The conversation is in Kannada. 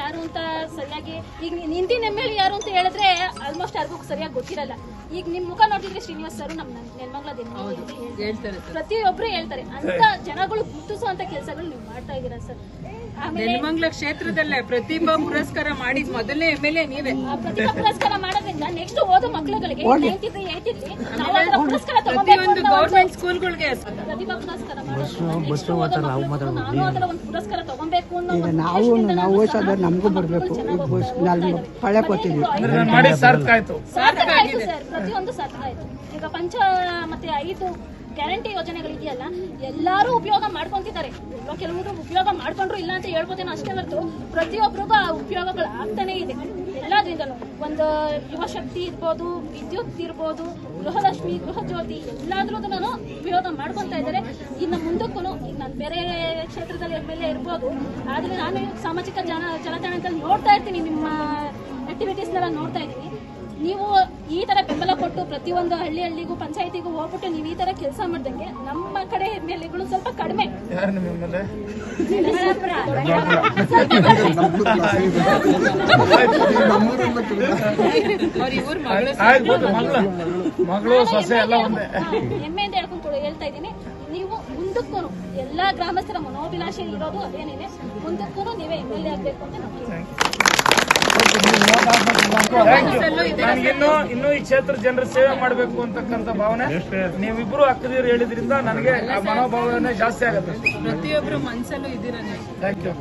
ಯಾರು ಅಂತ ಸರಿಯಾಗಿ ಈಗ ಹಿಂದಿನ MLA ಯಾರು ಅಂತ ಹೇಳಿದ್ರೆ ಆಲ್ಮೋಸ್ಟ್ ಯಾರಿಗೂ ಸರಿಯಾಗಿ ಗೊತ್ತಿರಲ್ಲ. ಈಗ ನಿಮ್ ಮುಖ ನೋಡಿದ್ರೆ ಶ್ರೀನಿವಾಸ್ ಸರ್ ನಮ್ಮ ನೆಲಮಂಗಲದ ಹೇಳ್ತಾರೆ, ಪ್ರತಿಯೊಬ್ರು ಹೇಳ್ತಾರೆ. ಅಂತ ಜನಗಳು ಗುರುತಿಸುವಂತ ಕೆಲಸಗಳು ನೀವು ಮಾಡ್ತಾ ಇದೀರಾ ಸರ್. ನೆಲಮಂಗಲ ಕ್ಷೇತ್ರದಲ್ಲೇ ಪ್ರತಿಭಾ ಪುರಸ್ಕಾರ ಮಾಡಿದ ಮೊದಲನೇ MLA ನೀವೇ. ಪ್ರತಿಭಾ ಪುರಸ್ಕಾರ ಮಾಡೋದ್ರಿಂದ ನೆಕ್ಸ್ಟ್ ಓದೋ ಮಕ್ಕಳುಗಳಿಗೆ 93, 83 ಪುರಸ್ಕಾರ ಪ್ರತಿಯೊಂದು ಗೌರ್ಮೆಂಟ್ ಸ್ಕೂಲ್ಗಳಿಗೆ ಪ್ರತಿಭಾ ಪುರಸ್ಕಾರ ಮಾಡೋದು ನಾನು ಅದರ ಒಂದು ಪುರಸ್ಕಾರ ತಗೊಬೇಕು ಅನ್ನೋ ನಾವು ಓದಿಸೋದ್ರೆ ನಮಗೂ ಬರಬೇಕು. ಪಳೆ ಕೊಟ್ಟಿದ್ವಿ, ಸಾರ್ಥಕ ಆಯ್ತು ಸರ್. ಪ್ರತಿಯೊಂದು ಸಾರ್ಥಕ ಆಯ್ತು. ಈಗ ಪಂಚ ಮತ್ತೆ 5 ಗ್ಯಾರಂಟಿ ಯೋಜನೆಗಳಿದೆಯಲ್ಲ, ಎಲ್ಲರೂ ಉಪಯೋಗ ಮಾಡ್ಕೊಂತಿದ್ದಾರೆ. ಕೆಲವರು ಉಪಯೋಗ ಮಾಡ್ಕೊಂಡ್ರು ಇಲ್ಲ ಅಂತ ಹೇಳ್ಬೋದೇನೋ ಅಷ್ಟೇ ಹೊರತು ಪ್ರತಿಯೊಬ್ಬರಿಗೂ ಆ ಉಪಯೋಗಗಳು ಆಗ್ತಾನೆ ಇದೆ ಎಲ್ಲದ್ರಿಂದಲೂ. ಒಂದು ಯುವ ಶಕ್ತಿ ಇರ್ಬೋದು, ವಿದ್ಯುತ್ ಇರ್ಬೋದು, ಗೃಹಲಕ್ಷ್ಮಿ, ಗೃಹ ಜ್ಯೋತಿ ಎಲ್ಲಾದ್ರದ್ದು ಉಪಯೋಗ ಮಾಡ್ಕೊತಾ ಇದ್ದಾರೆ. ಇನ್ನು ಮುಂದಕ್ಕೂ ಈಗ ನಾನು ಬೇರೆ ಕ್ಷೇತ್ರದಲ್ಲಿ MLA ಇರ್ಬೋದು, ಆದ್ರೆ ನಾನು ಸಾಮಾಜಿಕ ಜಾಲತಾಣದಲ್ಲಿ ನೋಡ್ತಾ ಇರ್ತೀನಿ, ನಿಮ್ಮ ಆಕ್ಟಿವಿಟೀಸ್ನೆಲ್ಲ ನೋಡ್ತಾ ಇದ್ದೀನಿ. ನೀವು ಈ ತರ ಬೆಂಬಲ ಕೊಟ್ಟು ಪ್ರತಿಯೊಂದು ಹಳ್ಳಿಗೂ ಪಂಚಾಯತಿಗೂ ಹೋಗ್ಬಿಟ್ಟು ನೀವು ಈ ತರ ಕೆಲಸ ಮಾಡ್ದಂಗೆ ನಮ್ಮ ಕಡೆ MLAಗಳು ಸ್ವಲ್ಪ ಕಡಿಮೆ. ಹೆಮ್ಮೆಯಿಂದ ಹೇಳ್ಕೊಂಡು ಹೇಳ್ತಾ ಇದ್ದೀನಿ. ನೀವು ಮುಂದಕ್ಕೂ ಎಲ್ಲಾ ಗ್ರಾಮಸ್ಥರ ಮನೋಭಿಲಾಷೆ ಇರೋದು ಅದೇನೇನೆ, ಮುಂದಕ್ಕೂ ನೀವೇ MLA ಆಗ್ಬೇಕು ಅಂತ ನಮಗೆ. ಇನ್ನೂ ಈ ಕ್ಷೇತ್ರ ಜನರ ಸೇವೆ ಮಾಡಬೇಕು ಅಂತಕ್ಕಂಥ ಭಾವನೆ ನೀವಿಬ್ರು ಅಕ್ಕದಿರು ಹೇಳಿದ್ರಿಂದ ನನಗೆ ಆ ಮನೋಭಾವನೆ ಜಾಸ್ತಿ ಆಗುತ್ತೆ. ಪ್ರತಿಯೊಬ್ಬರು ಮನಸ್ಸಲ್ಲೂ ಇದ್ದೀರಾ. Thank you.